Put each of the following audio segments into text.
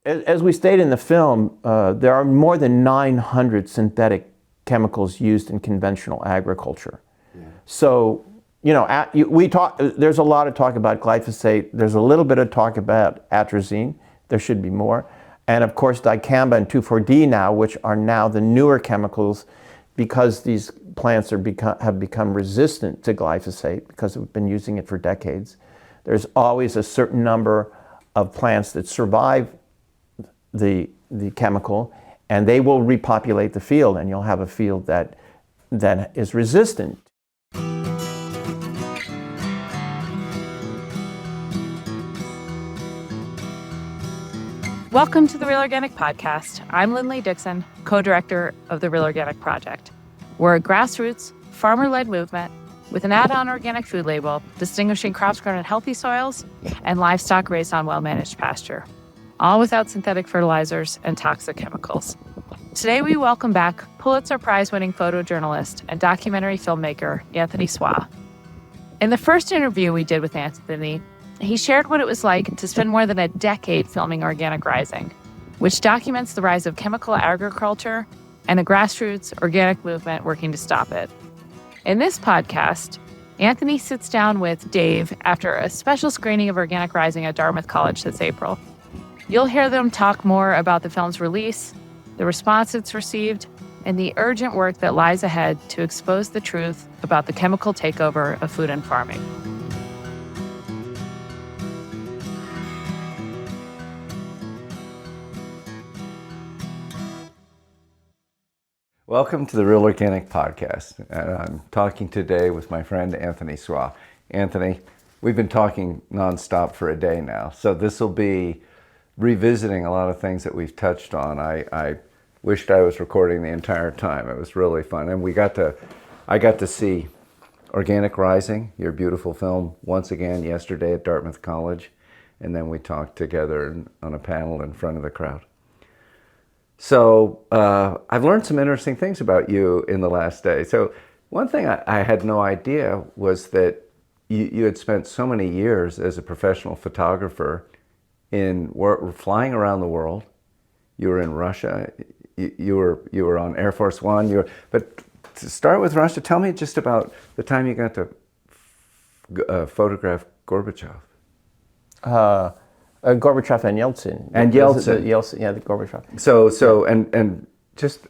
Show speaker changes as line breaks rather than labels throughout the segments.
as we state in the film, there are more than 900 synthetic chemicals used in conventional agriculture. Yeah. So, there's a lot of talk about glyphosate. There's a little bit of talk about atrazine. There should be more. And of course, dicamba and 2,4-D now, which are now the newer chemicals because these plants have become resistant to glyphosate because we've been using it for decades. There's always a certain number of plants that survive the chemical, and they will repopulate the field, and you'll have a field that is resistant.
Welcome to the Real Organic Podcast. I'm Lindley Dixon, co-director of the Real Organic Project. We're a grassroots, farmer-led movement with an add-on organic food label distinguishing crops grown in healthy soils and livestock raised on well-managed pasture, all without synthetic fertilizers and toxic chemicals. Today we welcome back Pulitzer Prize-winning photojournalist and documentary filmmaker Anthony Suau. In the first interview we did with Anthony, he shared what it was like to spend more than a decade filming Organic Rising, which documents the rise of chemical agriculture and a grassroots organic movement working to stop it. In this podcast, Anthony sits down with Dave after a special screening of Organic Rising at Dartmouth College this April. You'll hear them talk more about the film's release, the response it's received, and the urgent work that lies ahead to expose the truth about the chemical takeover of food and farming.
Welcome to the Real Organic Podcast. I'm talking today with my friend Anthony Suau. Anthony, we've been talking nonstop for a day now, so this will be revisiting a lot of things that we've touched on. I wished I was recording the entire time. It was really fun, and I got to see Organic Rising, your beautiful film, once again yesterday at Dartmouth College, and then we talked together on a panel in front of the crowd. So I've learned some interesting things about you in the last day. So one thing I had no idea was that you had spent so many years as a professional photographer flying around the world. You were in Russia. You were on Air Force One. But to start with Russia, tell me just about the time you got to photograph Gorbachev.
Gorbachev and Yeltsin.
The
Gorbachev.
So and just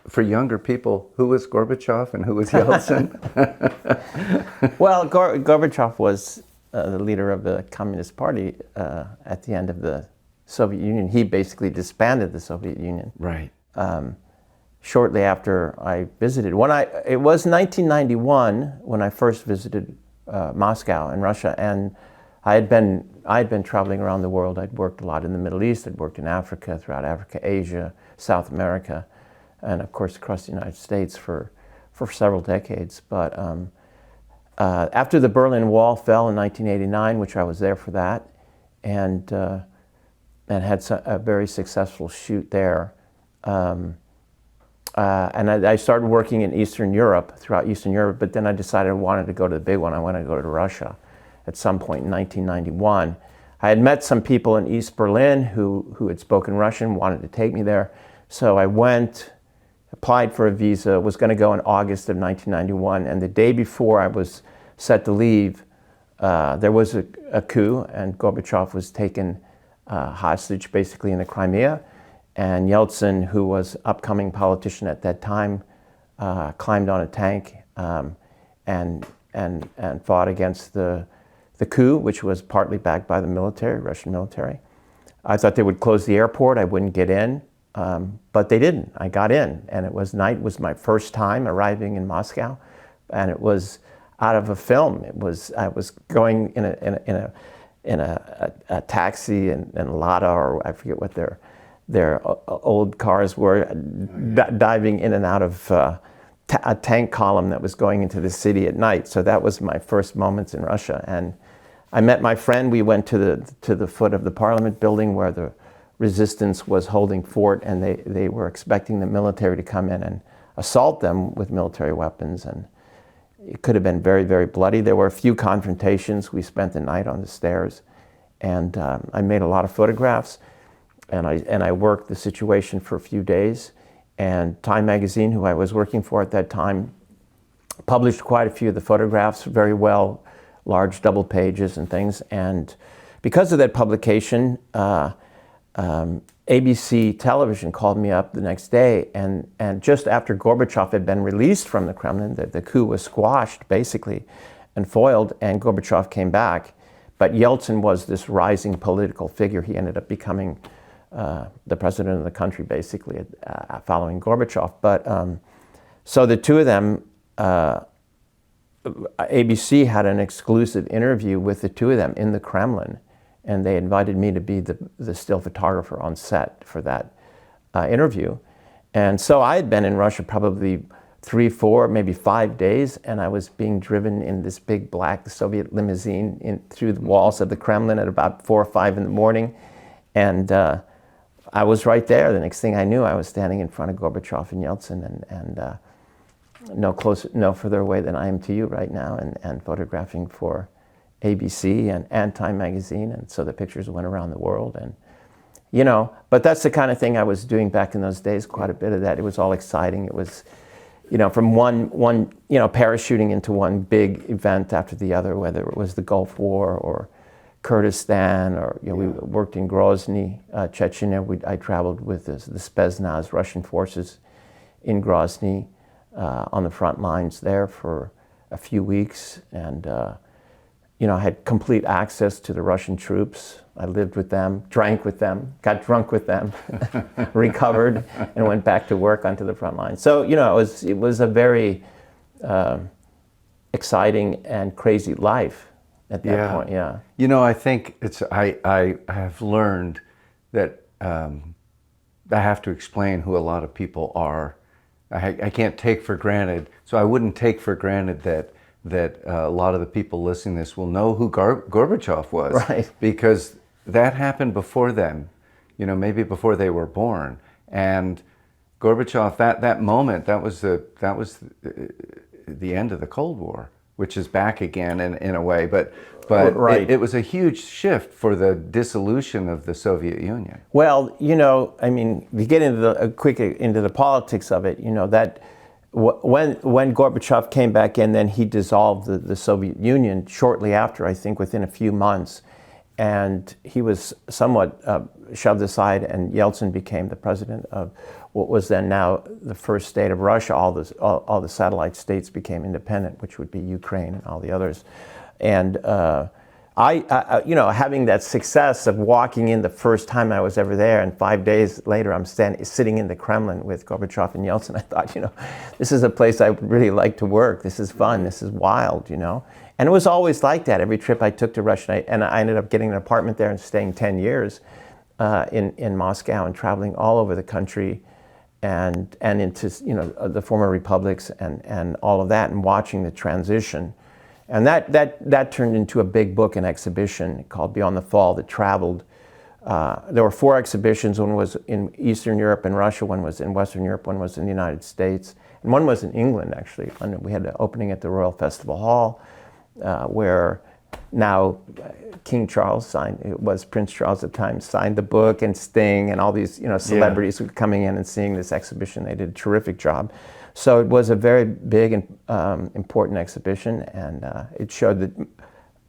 for younger people, who was Gorbachev and who was Yeltsin?
Well, Gorbachev was the leader of the Communist Party at the end of the Soviet Union. He basically disbanded the Soviet Union.
Right.
Shortly after I visited. It was 1991 when I first visited Moscow in Russia, and I had been traveling around the world. I'd worked a lot in the Middle East. I'd worked in Africa, throughout Africa, Asia, South America, and of course across the United States for several decades. But after the Berlin Wall fell in 1989, which I was there for that, and had a very successful shoot there, and I started working in throughout Eastern Europe. But then I decided I wanted to go to the big one. I wanted to go to Russia. At some point in 1991. I had met some people in East Berlin who had spoken Russian, wanted to take me there. So I went, applied for a visa, was going to go in August of 1991, and the day before I was set to leave, there was a coup, and Gorbachev was taken hostage basically in the Crimea, and Yeltsin, who was upcoming politician at that time, climbed on a tank and fought against the coup, which was partly backed by the military, Russian military. I thought they would close the airport, I wouldn't get in, but they didn't. I got in, and it was my first time arriving in Moscow, and it was out of a film. I was going in a taxi and Lada, or I forget what their old cars were, diving in and out of a tank column that was going into the city at night. So that was my first moments in Russia, and I met my friend. We went to the foot of the Parliament building where the resistance was holding fort, and they were expecting the military to come in and assault them with military weapons, and it could have been very, very bloody. There were a few confrontations. We spent the night on the stairs, and I made a lot of photographs. I worked the situation for a few days. And Time magazine, who I was working for at that time, published quite a few of the photographs very well, large double pages and things. And because of that publication, ABC television called me up the next day, and just after Gorbachev had been released from the Kremlin, the coup was squashed basically and foiled, and Gorbachev came back. But Yeltsin was this rising political figure. He ended up becoming the president of the country basically following Gorbachev. But so the two of them, ABC had an exclusive interview with the two of them in the Kremlin, and they invited me to be the still photographer on set for that interview. And so I had been in Russia probably 3, 4, maybe 5 days, and I was being driven in this big black Soviet limousine through the walls of the Kremlin at about 4 or 5 in the morning. And I was right there. The next thing I knew, I was standing in front of Gorbachev and Yeltsin, and no further away than I am to you right now, and photographing for ABC and Time magazine. And so the pictures went around the world. And but that's the kind of thing I was doing back in those days, quite a bit of that. It was all exciting. It was from one parachuting into one big event after the other, whether it was the Gulf War or Kurdistan, or we worked in Grozny, Chechnya. I traveled with the Spetsnaz Russian forces in Grozny on the front lines there for a few weeks, and I had complete access to the Russian troops. I lived with them, drank with them, got drunk with them, recovered, and went back to work onto the front line. So it was a very exciting and crazy life at that point. Yeah.
I think I have learned that I have to explain who a lot of people are. I can't take for granted, so I wouldn't take for granted that a lot of the people listening to this will know who Gorbachev was,
right?
Because that happened before them, maybe before they were born. And Gorbachev, that moment, that was the end of the Cold War, which is back again in a way, but
right.
It was a huge shift for the dissolution of the Soviet Union.
Well, we get into the politics of it. That when Gorbachev came back in, then he dissolved the Soviet Union shortly after, I think within a few months, and he was somewhat shoved aside, and Yeltsin became the president of what was then now the first state of Russia. All the satellite states became independent, which would be Ukraine and all the others. And I having that success of walking in the first time I was ever there, and 5 days later I'm sitting in the Kremlin with Gorbachev and Yeltsin, I thought, this is a place I would really like to work. This is fun. This is wild, And it was always like that. Every trip I took to Russia, and I ended up getting an apartment there and staying 10 years in Moscow and traveling all over the country and into the former republics and all of that, and watching the transition. And that turned into a big book and exhibition called Beyond the Fall that traveled. There were 4 exhibitions. One was in Eastern Europe and Russia, one was in Western Europe, one was in the United States, and one was in England, actually. And we had an opening at the Royal Festival Hall, where now King Charles Prince Charles at the time, signed the book, and Sting and all these celebrities were coming in and seeing this exhibition. They did a terrific job. So it was a very big and important exhibition, and it showed that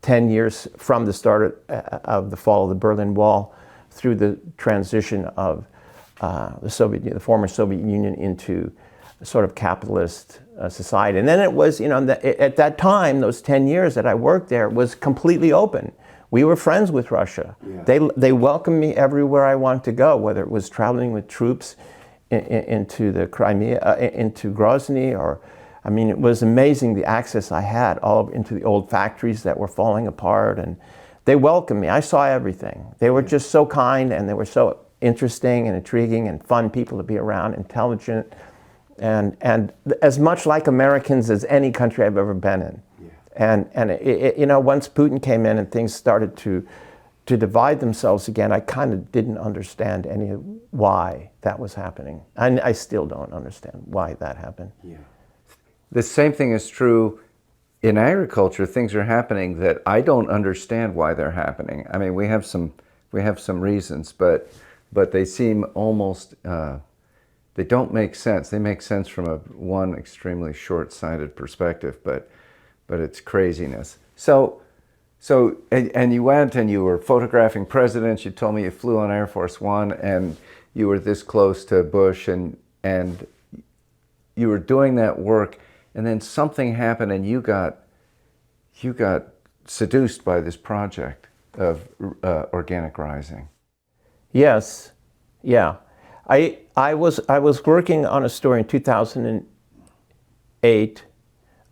10 years from the start of the fall of the Berlin Wall through the transition of the former Soviet Union into a sort of capitalist society. And then it was, at that time, those 10 years that I worked there, was completely open. We were friends with Russia. Yeah. They welcomed me everywhere I wanted to go, whether it was traveling with troops into the Crimea, into Grozny, it was amazing the access I had into the old factories that were falling apart, and they welcomed me. I saw everything. They were just so kind, and they were so interesting and intriguing and fun people to be around, intelligent, and as much like Americans as any country I've ever been in. Yeah. And once Putin came in and things started to divide themselves again, I kind of didn't understand why that was happening. And I still don't understand why that happened.
Yeah. The same thing is true in agriculture. Things are happening that I don't understand why they're happening. I mean, we have some reasons, but but they seem almost, they don't make sense. They make sense from one extremely short-sighted perspective, but it's craziness. So and you went and you were photographing presidents. You told me you flew on Air Force One and you were this close to Bush, and you were doing that work, and then something happened and you got seduced by this project of organic rising.
Yes, yeah. I was working on a story in 2008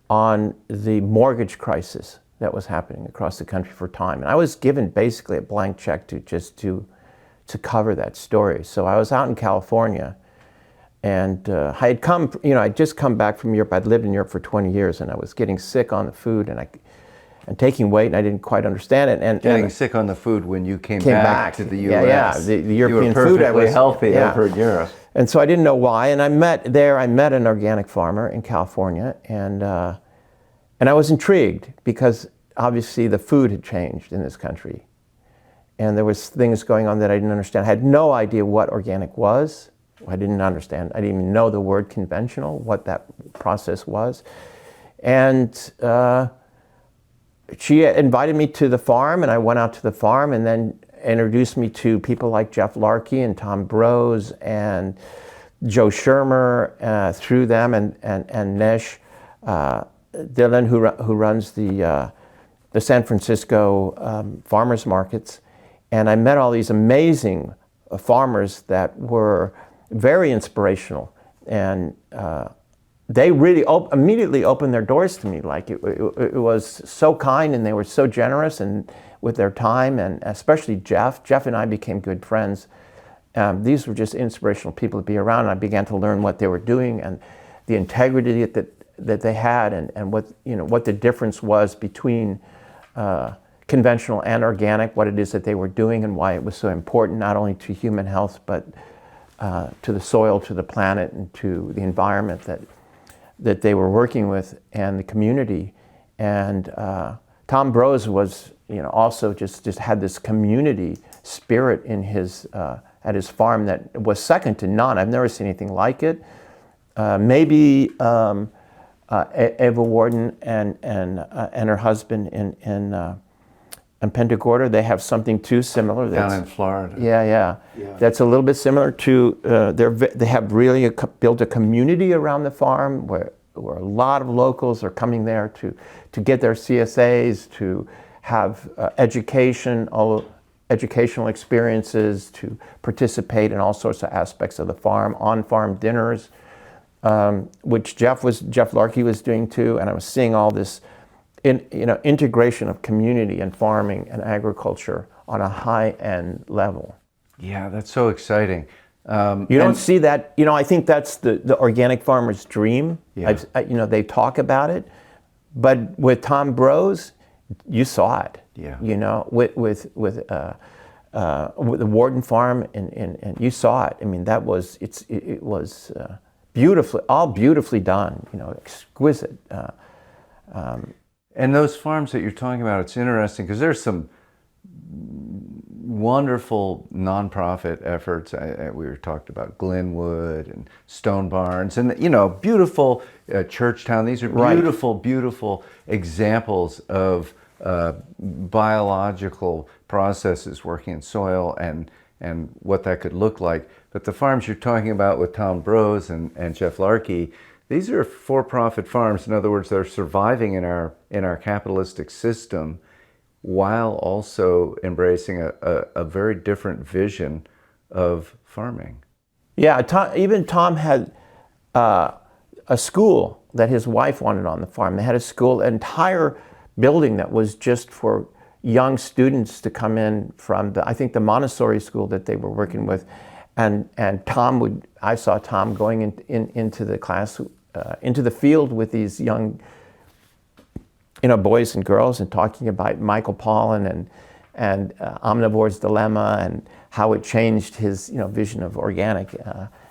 on the mortgage crisis that was happening across the country for Time, and I was given basically a blank check to cover that story. So I was out in California, and I had come, I'd just come back from Europe. I'd lived in Europe for 20 years, and I was getting sick on the food, and taking weight, and I didn't quite understand it. And
getting sick on the food when you came back to the U.S.
Yeah, the European food.
I was healthy over in Europe.
And so I didn't know why. And I met an organic farmer in California, and I was intrigued because obviously the food had changed in this country, and there was things going on that I didn't understand. I had no idea what organic was. I didn't understand. I didn't even know the word conventional, what that process was, and. She invited me to the farm, and I went out to the farm, and then introduced me to people like Jeff Larkey and Tom Brose and Joe Shermer through them, and Nesh Dillon, who runs the San Francisco farmers markets. And I met all these amazing farmers that were very inspirational, and they really immediately opened their doors to me. Like it was so kind, and they were so generous and with their time, and especially Jeff. Jeff and I became good friends. These were just inspirational people to be around, and I began to learn what they were doing and the integrity that they had, and what the difference was between conventional and organic, what it is that they were doing, and why it was so important not only to human health but to the soil, to the planet, and to the environment that they were working with, and the community. And Tom Brose was, also just had this community spirit in his at his farm that was second to none. I've never seen anything like it. Maybe Eva Warden and her husband in Punta Gorda, they have something too similar.
Down in Florida.
Yeah. That's a little bit similar to, they have really built a community around the farm where a lot of locals are coming there to get their CSAs, to have educational experiences, to participate in all sorts of aspects of the farm, on-farm dinners, which Jeff Larkey was doing too, and I was seeing all this integration of community and farming and agriculture on a high-end level.
Yeah, that's so exciting.
You don't see that. I think that's the organic farmer's dream.
Yeah.
They talk about it, but with Tom Brose, you saw it.
Yeah.
With the Warden Farm, and you saw it. I mean, it was beautifully done. Exquisite.
And those farms that you're talking about, it's interesting because there's some wonderful nonprofit efforts. We were talked about Glenwood and Stone Barns, and beautiful Churchtown. These are beautiful, beautiful examples of biological processes working in soil and what that could look like. But the farms you're talking about with Tom Brose and Jeff Larkey, these are for-profit farms. In other words, they're surviving in our capitalistic system while also embracing a very different vision of farming.
Yeah, Tom had a school that his wife wanted on the farm. They had a school, an entire building that was just for young students to come in from I think the Montessori school that they were working with, and I saw Tom going into the class, into the field with these young boys and girls, and talking about Michael Pollan and Omnivore's Dilemma, and how it changed his vision of organic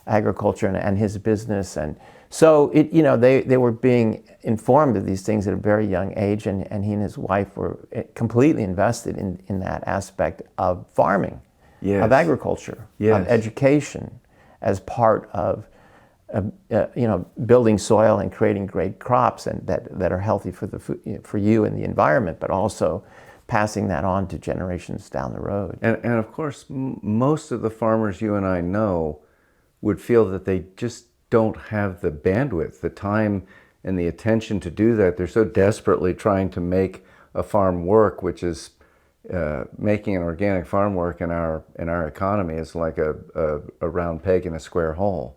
agriculture and his business. And so they were being informed of these things at a very young age, and he and his wife were completely invested in that aspect of farming.
Yes.
of agriculture,
Yes.
of education, as part of building soil and creating great crops and that are healthy for the food, for you and the environment, but also passing that on to generations down the road.
And of course, most of the farmers you and I know would feel that they just don't have the bandwidth, the time, and the attention to do that. They're so desperately trying to make a farm work, which is making an organic farm work in our economy is like a round peg in a square hole.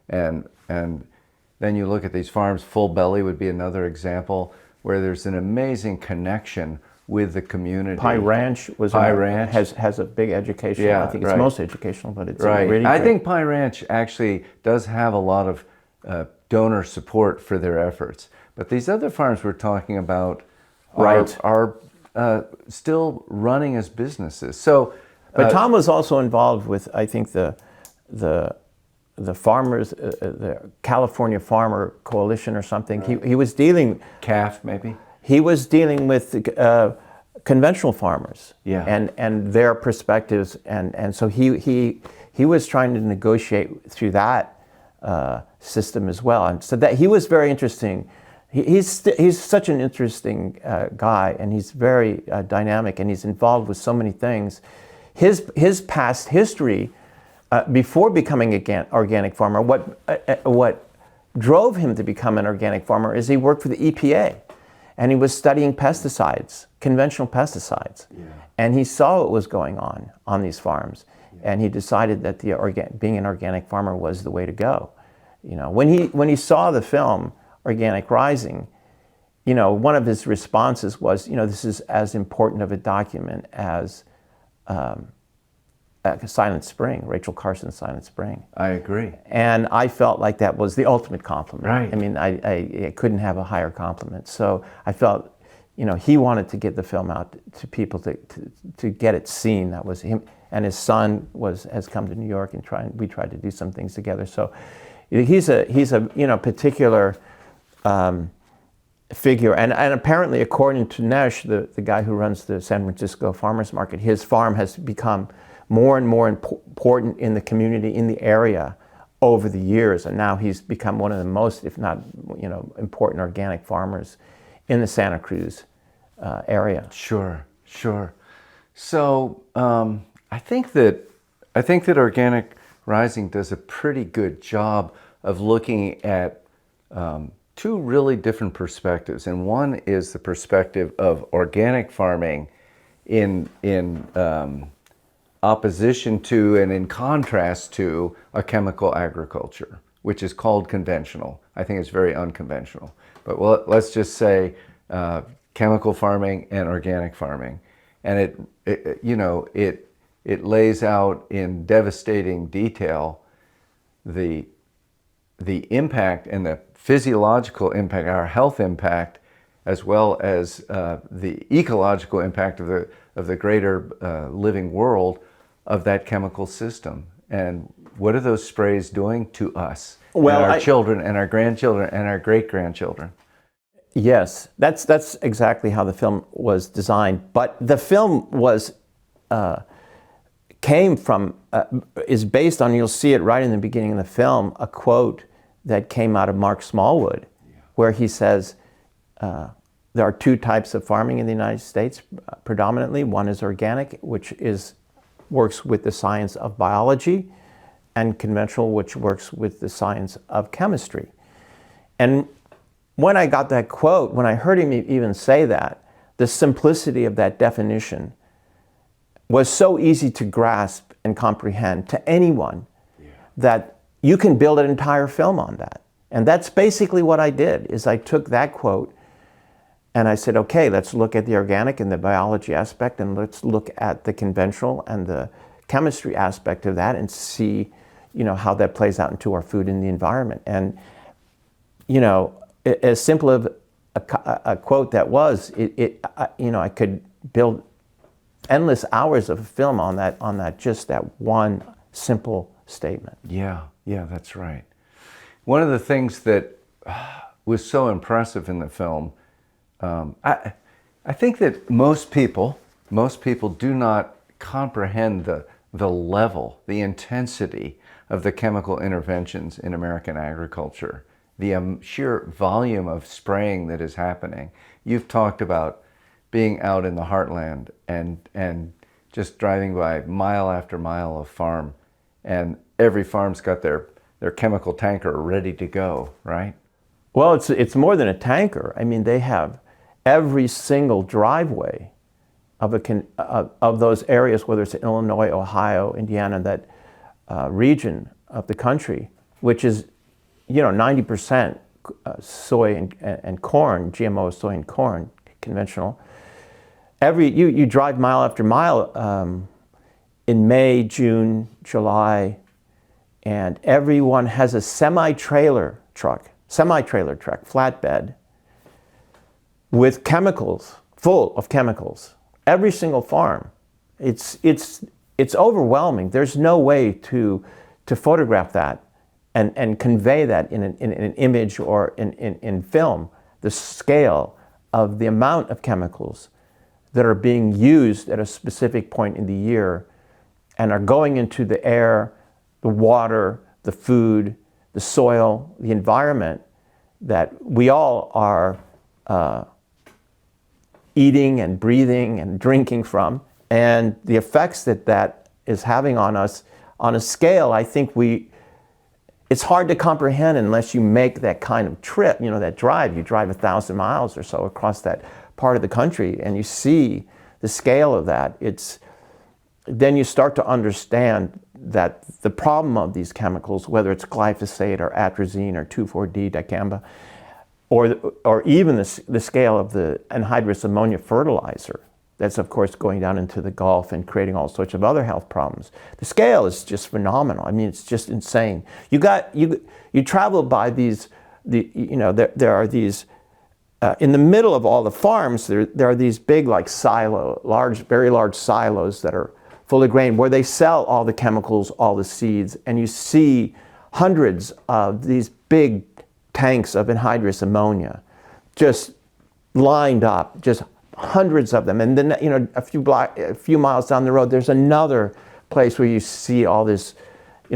And then you look at these farms. Full Belly would be another example where there's an amazing connection with the community.
Pie Ranch has a big education.
Yeah,
I think it's
right.
most educational, but it's
Right.
really
I
great.
think Pie Ranch actually does have a lot of donor support for their efforts. But these other farms we're talking about
Right.
are still running as businesses. So,
But Tom was also involved with, I think, the farmers, the California Farmer Coalition or something. Right. He was dealing.
CAF maybe.
He was dealing with conventional farmers.
Yeah.
And their perspectives, and so he was trying to negotiate through that system as well. And so that he was very interesting. He's such an interesting guy, and he's very dynamic, and he's involved with so many things. His past history, before becoming an organic farmer, what drove him to become an organic farmer is he worked for the EPA, and he was studying pesticides, conventional pesticides, and he saw what was going on these farms, and he decided that being an organic farmer was the way to go. When he saw the film Organic Rising, one of his responses was, this is as important of a document as Silent Spring, Rachel Carson's Silent Spring.
I agree.
And I felt like that was the ultimate compliment.
Right.
I mean, I couldn't have a higher compliment. So I felt, he wanted to get the film out to people to get it seen. That was him. And his son has come to New York, and we tried to do some things together. So he's a particular figure, and apparently, according to Nesh, the guy who runs the San Francisco Farmers Market, his farm has become more and more important in the community, in the area, over the years, and now he's become one of the most, if not, important organic farmers in the Santa Cruz area.
Sure. So I think that Organic Rising does a pretty good job of looking at two really different perspectives, and one is the perspective of organic farming in opposition to and in contrast to a chemical agriculture, which is called conventional. I think it's very unconventional, but let's just say chemical farming and organic farming, and it lays out in devastating detail the impact and the physiological impact, our health impact, as well as the ecological impact of the greater living world of that chemical system. And what are those sprays doing to us, and our children, and our grandchildren, and our great-grandchildren?
Yes, that's exactly how the film was designed. But the film is based on, you'll see it right in the beginning of the film, a quote that came out of Mark Smallwood, where he says, there are two types of farming in the United States predominantly. One is organic, which works with the science of biology, and conventional, which works with the science of chemistry. And when I got that quote, when I heard him even say that, the simplicity of that definition was so easy to grasp and comprehend to anyone that you can build an entire film on that. And that's basically what I did, is I took that quote and I said, okay, let's look at the organic and the biology aspect, and let's look at the conventional and the chemistry aspect of that, and see, how that plays out into our food and the environment. And, as simple of a quote that was, I could build endless hours of film on that just that one simple statement.
Yeah, that's right. One of the things that was so impressive in the film, I think that most people do not comprehend the the level, the intensity of the chemical interventions in American agriculture, the sheer volume of spraying that is happening. You've talked about being out in the heartland and just driving by mile after mile of farm, and every farm's got their chemical tanker ready to go, right?
Well, it's more than a tanker. I mean, they have every single driveway of those areas, whether it's in Illinois, Ohio, Indiana, that region of the country, which is, 90% soy and corn, GMO soy and corn, conventional. You drive mile after mile in May, June, July, and everyone has a semi-trailer truck, flatbed, with chemicals, full of chemicals. Every single farm. It's overwhelming. There's no way to photograph that and convey that in an image or in film, the scale of the amount of chemicals that are being used at a specific point in the year and are going into the air, the water, the food, the soil, the environment that we all are eating and breathing and drinking from, and the effects that is having on us on a scale, I think it's hard to comprehend unless you make that kind of trip, that drive. You drive 1,000 miles or so across that part of the country and you see the scale of that. Then you start to understand that the problem of these chemicals, whether it's glyphosate or atrazine or 2,4-D dicamba, or even the scale of the anhydrous ammonia fertilizer, that's of course going down into the Gulf and creating all sorts of other health problems. The scale is just phenomenal. I mean, it's just insane. You travel by these, there are these, in the middle of all the farms, there are these big very large silos that are full of grain where they sell all the chemicals, all the seeds, and you see hundreds of these big tanks of anhydrous ammonia just lined up, just hundreds of them. And then, a few miles down the road, there's another place where you see all this,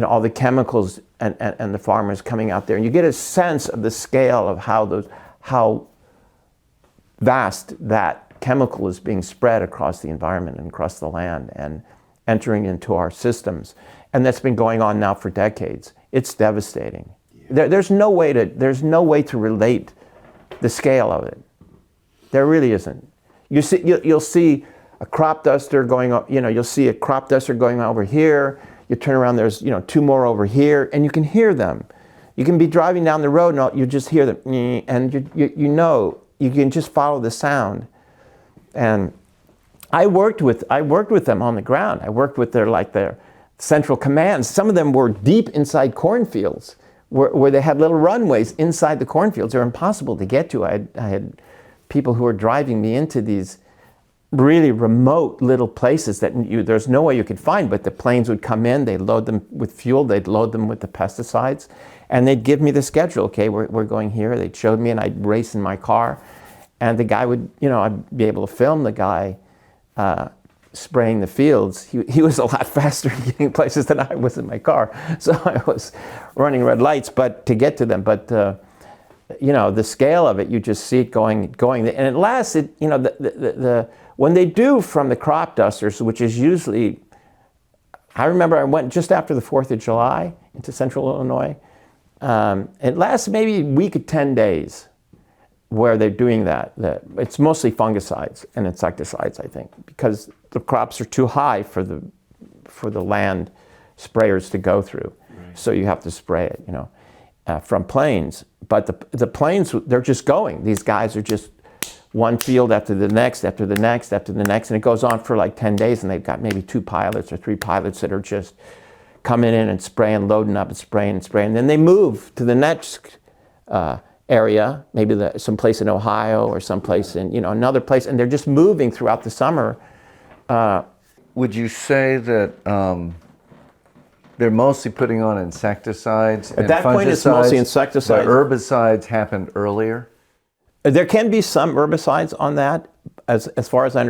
all the chemicals and the farmers coming out there. And you get a sense of the scale of how vast that chemical is being spread across the environment and across the land and entering into our systems. And that's been going on now for decades. It's devastating. Yeah. There's no way to relate the scale of it. There really isn't. You'll see a crop duster going, you'll see a crop duster going over here. You turn around, there's, two more over here, and you can hear them. You can be driving down the road and you just hear them, and you can just follow the sound. And I worked with them on the ground. I worked with their central commands. Some of them were deep inside cornfields where they had little runways inside the cornfields. They're impossible to get to. I had people who were driving me into these really remote little places that there's no way you could find, but the planes would come in, they'd load them with fuel, they'd load them with the pesticides, and they'd give me the schedule. Okay, we're going here. They'd show me, and I'd race in my car, and the guy would, I'd be able to film the guy spraying the fields. He was a lot faster getting places than I was in my car, so I was running red lights, but to get to them. But the scale of it, you just see it going, and it lasts. When they do from the crop dusters, which is usually, I remember I went just after the 4th of July into central Illinois. It lasts maybe a week to 10 days where they're doing that. It's mostly fungicides and insecticides, I think, because the crops are too high for the land sprayers to go through. Right. So you have to spray it, from planes. But the planes, they're just going. These guys are just one field after the next, after the next, after the next, and it goes on for like 10 days, and they've got maybe 2 pilots or 3 pilots that are just coming in and spraying, loading up and spraying and spraying. Then they move to the next area, maybe someplace in Ohio or someplace in, another place, and they're just moving throughout the summer.
Would you say that they're mostly putting on insecticides?
At that point, it's mostly insecticides.
The herbicides happened earlier?
There can be some herbicides on that, as far as I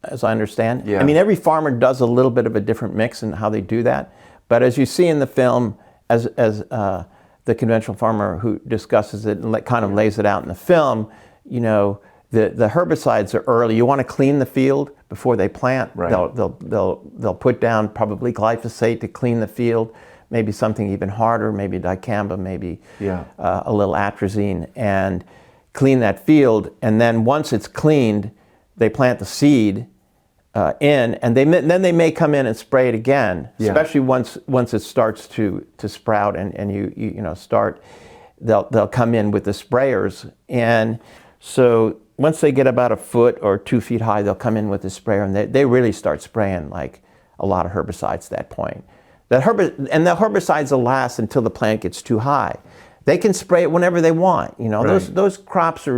as I understand.
Yeah.
I mean, every farmer does a little bit of a different mix in how they do that. But as you see in the film, as the conventional farmer who discusses it and kind of lays it out in the film, you know, the herbicides are early. You want to clean the field before they plant.
Right.
They'll put down probably glyphosate to clean the field, maybe something even harder, maybe dicamba, maybe a little atrazine, and clean that field. And then once it's cleaned, they plant the seed in, and then they may come in and spray it again, especially once it starts to sprout and you know start. They'll come in with the sprayers, and so once they get about 1 foot or 2 feet high, they'll come in with the sprayer, and they really start spraying like a lot of herbicides at that point. And the herbicides will last until the plant gets too high. They can spray it whenever they want. You know, those crops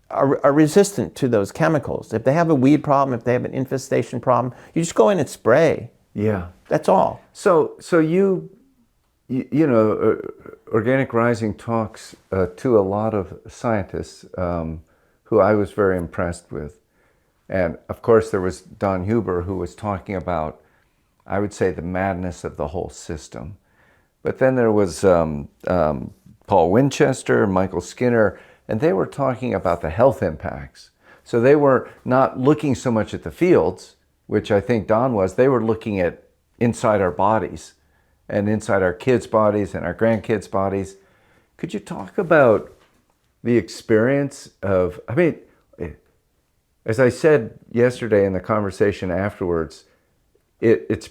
are resistant to those chemicals. If they have a weed problem, if they have an infestation problem, you just go in and spray.
Yeah.
That's all.
So you know, Organic Rising talks to a lot of scientists who I was very impressed with. And of course there was Don Huber, who was talking about, I would say, the madness of the whole system. But then there was Paul Winchester, Michael Skinner, and they were talking about the health impacts. So they were not looking so much at the fields, which I think Don was. They were looking at inside our bodies and inside our kids' bodies and our grandkids' bodies. Could you talk about the experience of, I mean, as I said yesterday in the conversation afterwards, it's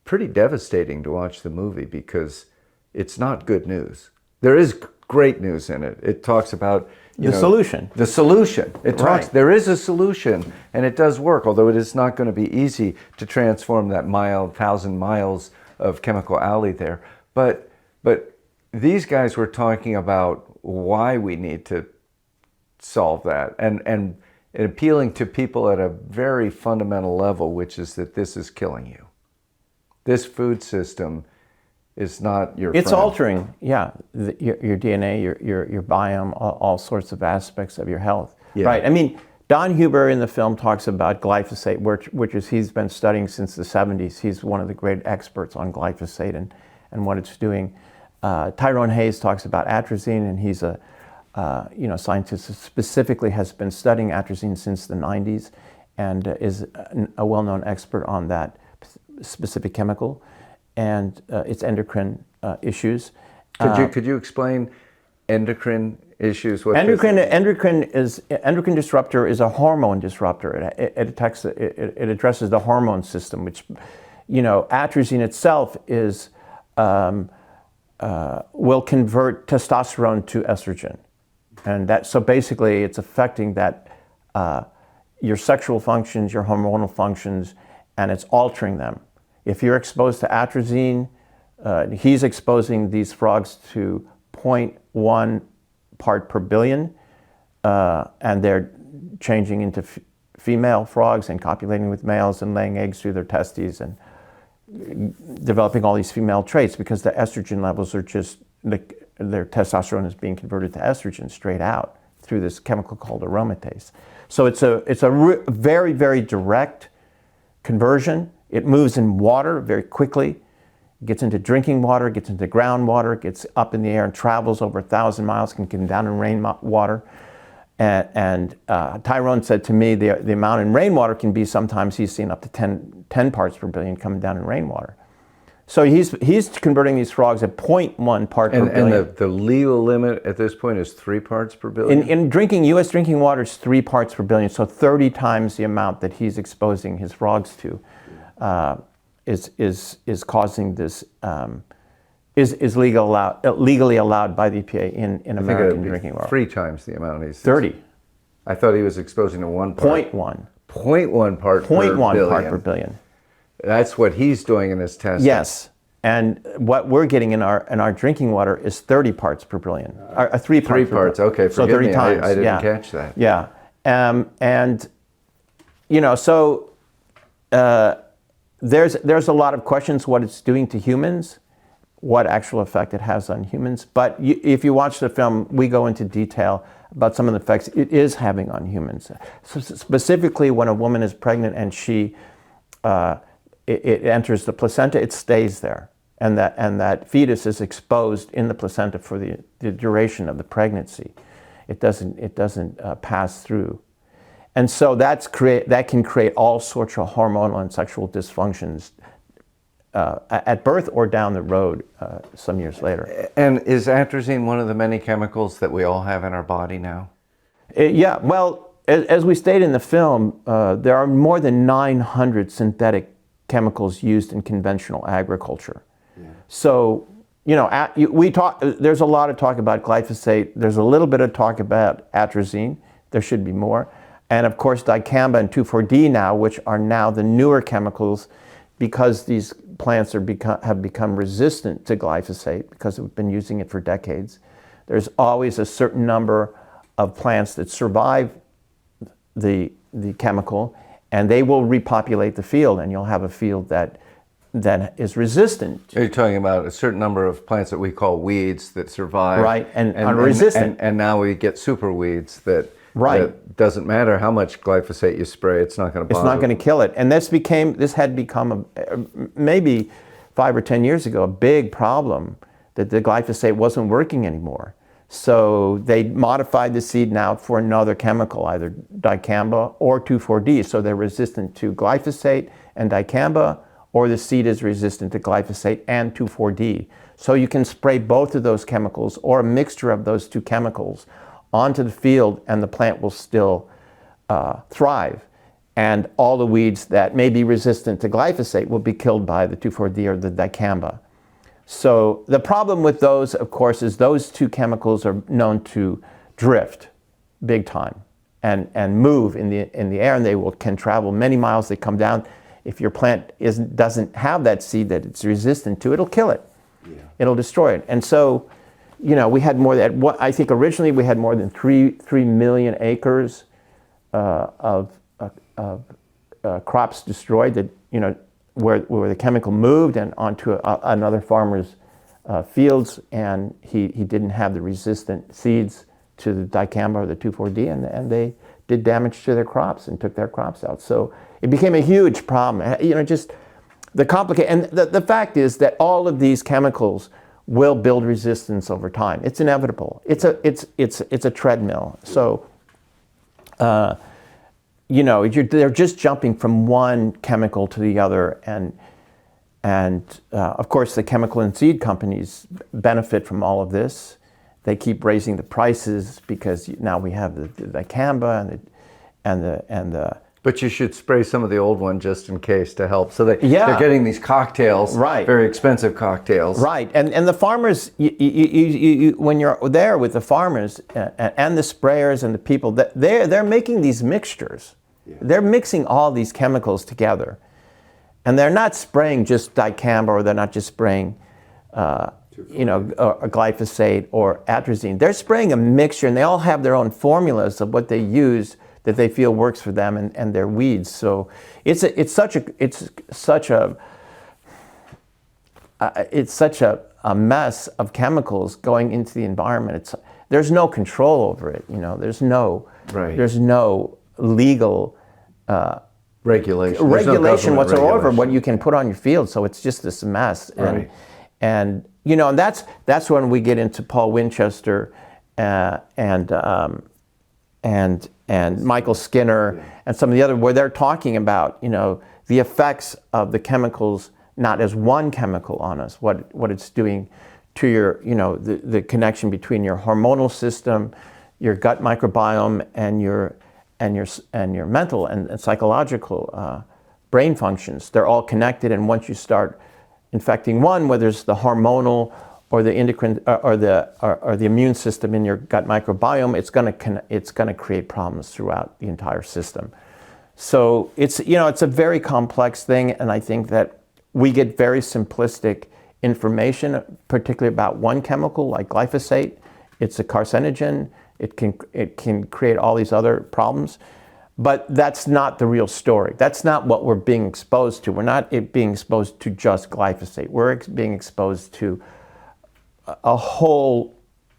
pretty devastating to watch the movie because it's not good news. There is great news in it. It talks about
the solution.
The solution. It talks.
Right.
There is a solution, and it does work. Although it is not going to be easy to transform that 1,000 miles of chemical alley there. But these guys were talking about why we need to solve that, and appealing to people at a very fundamental level, which is that this is killing you. This food system is not your
It's
friend.
altering, your DNA, your biome, all sorts of aspects of your health.
Yeah.
Right. I mean, Don Huber in the film talks about glyphosate, which is he's been studying since the 70s. He's one of the great experts on glyphosate and what it's doing. Tyrone Hayes talks about atrazine, and he's a scientist who specifically has been studying atrazine since the 90s and is a well-known expert on that specific chemical and its endocrine issues.
Could you explain endocrine issues? What
endocrine disruptor is a hormone disruptor. It addresses the hormone system, which, you know, atrazine itself is will convert testosterone to estrogen, and that so basically it's affecting that your sexual functions, your hormonal functions, and it's altering them. If you're exposed to atrazine, he's exposing these frogs to 0.1 part per billion, and they're changing into female frogs and copulating with males and laying eggs through their testes and developing all these female traits because the estrogen levels are just, their testosterone is being converted to estrogen straight out through this chemical called aromatase. So it's a very, very direct conversion. It moves in water very quickly. It gets into drinking water, gets into groundwater, gets up in the air and travels over 1,000 miles, can get down in rainwater. And Tyrone said to me the amount in rainwater can be sometimes he's seen up to 10 parts per billion coming down in rainwater. So he's converting these frogs at 0.1 part per billion.
And the legal limit at this point is 3 parts per billion?
In drinking, U.S. drinking water is 3 parts per billion, so 30 times the amount that he's exposing his frogs to is causing this, is legally allowed by the EPA in American drinking water.
3 times the amount he's
30.
I thought he was exposing to 1 part.
0.1.
0.1 part per billion.
0.1 part per billion.
That's what he's doing in his testing.
Yes, and what we're getting in our drinking water is 30 parts per billion. 3 parts.
3 parts. Okay,
so
forgive
30
me.
times.
I didn't catch that.
Yeah, and you know, so there's a lot of questions what it's doing to humans, what actual effect it has on humans. But if you watch the film, we go into detail about some of the effects it is having on humans. So specifically, when a woman is pregnant and it enters the placenta, it stays there, and that fetus is exposed in the placenta for the duration of the pregnancy. It doesn't pass through, and so that can create all sorts of hormonal and sexual dysfunctions at birth or down the road some years later.
And is atrazine one of the many chemicals that we all have in our body now?
Yeah, well, as we stated in the film, there are more than 900 synthetic chemicals used in conventional agriculture. Yeah. So, there's a lot of talk about glyphosate. There's a little bit of talk about atrazine. There should be more. And of course, dicamba and 2,4-D now, which are now the newer chemicals because these plants have become resistant to glyphosate because we've been using it for decades. There's always a certain number of plants that survive the chemical, and they will repopulate the field, and you'll have a field that is resistant.
You're talking about a certain number of plants that we call weeds that survive.
Right, and are resistant.
And now we get super weeds that doesn't matter how much glyphosate you spray, it's not going to bother.
It's not going to kill it. And this had become, maybe 5 or 10 years ago, a big problem that the glyphosate wasn't working anymore. So they modified the seed now for another chemical, either dicamba or 2,4-D. So they're resistant to glyphosate and dicamba, or the seed is resistant to glyphosate and 2,4-D. So you can spray both of those chemicals or a mixture of those two chemicals onto the field, and the plant will still thrive. And all the weeds that may be resistant to glyphosate will be killed by the 2,4-D or the dicamba. So the problem with those, of course, is those two chemicals are known to drift big time and move in the air, and they can travel many miles. They come down. If your plant doesn't have that seed that it's resistant to, it'll kill it. Yeah. It'll destroy it. And so, we had I think originally we had more than 3 million acres of crops destroyed that, where the chemical moved and onto another farmer's fields, and he didn't have the resistant seeds to the dicamba or the 2,4-D, and they did damage to their crops and took their crops out. So it became a huge problem. Just the complicated, and the fact is that all of these chemicals will build resistance over time. It's inevitable. It's a treadmill. So, they're just jumping from one chemical to the other, and of course the chemical and seed companies benefit from all of this. They keep raising the prices because now we have the dicamba and the.
But you should spray some of the old one just in case to help. So they're getting these cocktails, very expensive cocktails.
Right, and the farmers, when you're there with the farmers and the sprayers and the people, they're making these mixtures. Yeah. They're mixing all these chemicals together. And they're not spraying just dicamba, or they're not just spraying a glyphosate or atrazine. They're spraying a mixture, and they all have their own formulas of what they use that they feel works for them and their weeds. So it's such a mess of chemicals going into the environment. There's no control over it. There's no legal regulation whatsoever what you can put on your field. So it's just this mess.
Right.
And that's when we get into Paul Winchester and Michael Skinner and some of the other, where they're talking about, the effects of the chemicals, not as one chemical on us, what it's doing to your, the connection between your hormonal system, your gut microbiome, and your mental and psychological brain functions. They're all connected, and once you start infecting one, whether it's the hormonal or the endocrine or the immune system in your gut microbiome, it's gonna create problems throughout the entire system. So it's a very complex thing, and I think that we get very simplistic information, particularly about one chemical like glyphosate. It's a carcinogen. It can create all these other problems. But that's not the real story. That's not what we're being exposed to. We're not being exposed to just glyphosate. We're being exposed to a whole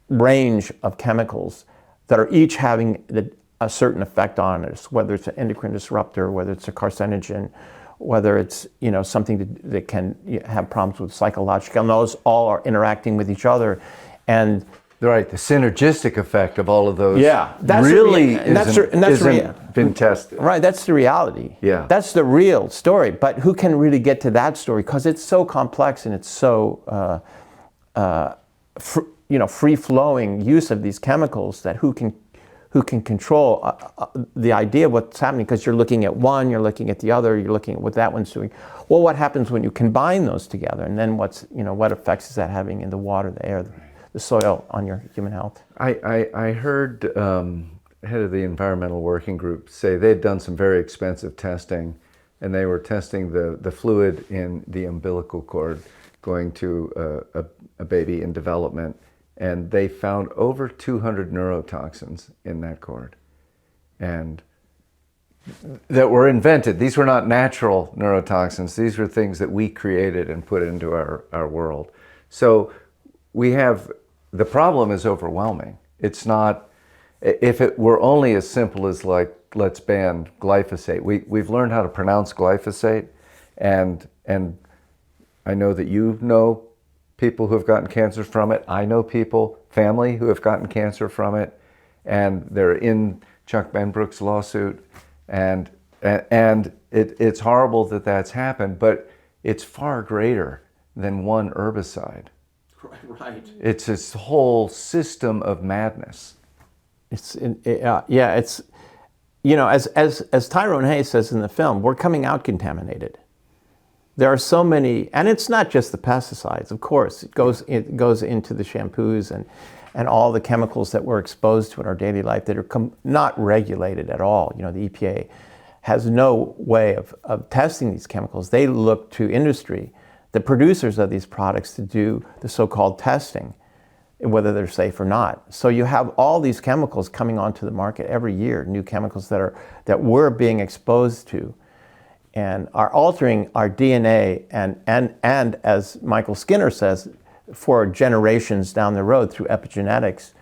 range of chemicals that are each having a certain effect on us, whether it's an endocrine disruptor, whether it's a carcinogen, whether it's something that can have problems with psychological. And those all are interacting with each other. And
right, the synergistic effect of all of those
that's
really
isn't
been tested.
Right, that's the reality.
Yeah.
That's the real story. But who can really get to that story? Because it's so complex and it's so free-flowing use of these chemicals that who can control the idea of what's happening, because you're looking at one, you're looking at the other, you're looking at what that one's doing. Well, what happens when you combine those together? And then what effects is that having in the water, the air, the soil, on your human health?
I heard head of the environmental working group say they'd done some very expensive testing, and they were testing the fluid in the umbilical cord going to a baby in development, and they found over 200 neurotoxins in that cord, and that were invented. These were not natural neurotoxins. These were things that we created and put into our world. So the problem is overwhelming. It's not, if it were only as simple as like, let's ban glyphosate. We've learned how to pronounce glyphosate, and I know that you know people who have gotten cancer from it. I know family who have gotten cancer from it, and they're in Chuck Benbrook's lawsuit, and it's horrible that that's happened, but it's far greater than one herbicide.
Right.
It's this whole system of madness.
It's as Tyrone Hayes says in the film, we're coming out contaminated. There are so many, and it's not just the pesticides, of course. It goes into the shampoos and all the chemicals that we're exposed to in our daily life that are not regulated at all. The EPA has no way of testing these chemicals. They look to industry, the producers of these products, to do the so-called testing, whether they're safe or not. So you have all these chemicals coming onto the market every year, new chemicals that we're being exposed to, and are altering our DNA and as Michael Skinner says, for generations down the road through epigenetics.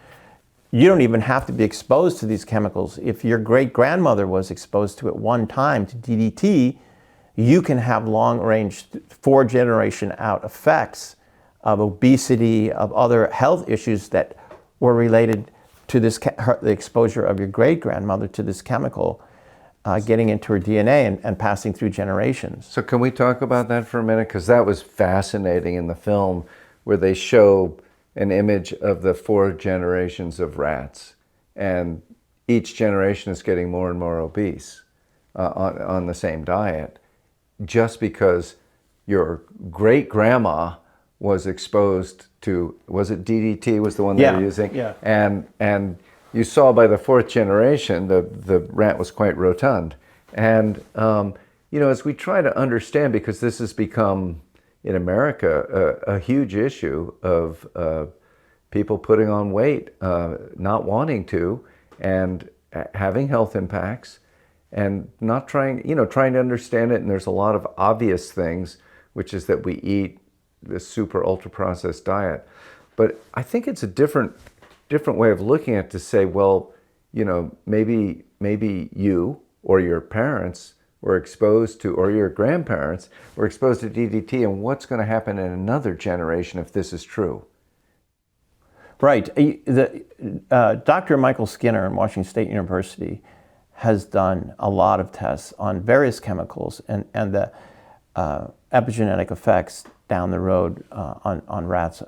You don't even have to be exposed to these chemicals. If your great-grandmother was exposed to it one time, to DDT, you can have long-range, 4-generation out effects of obesity, of other health issues that were related to the exposure of your great-grandmother to this chemical getting into her DNA and passing through generations.
So can we talk about that for a minute? Because that was fascinating in the film, where they show an image of the 4 generations of rats, and each generation is getting more and more obese on the same diet, just because your great-grandma was exposed to, was it DDT was the one they were using?
Yeah.
And you saw by the 4th generation, the rat was quite rotund. And, as we try to understand, because this has become, in America, a huge issue of people putting on weight, not wanting to, and having health impacts, and not trying to understand it. And there's a lot of obvious things, which is that we eat this super ultra processed diet. But I think it's a different way of looking at it, to say, well, maybe you or your parents were exposed to, or your grandparents were exposed to DDT, and what's going to happen in another generation if this is true?
Right. Dr. Michael Skinner in Washington State University has done a lot of tests on various chemicals and the epigenetic effects down the road on rats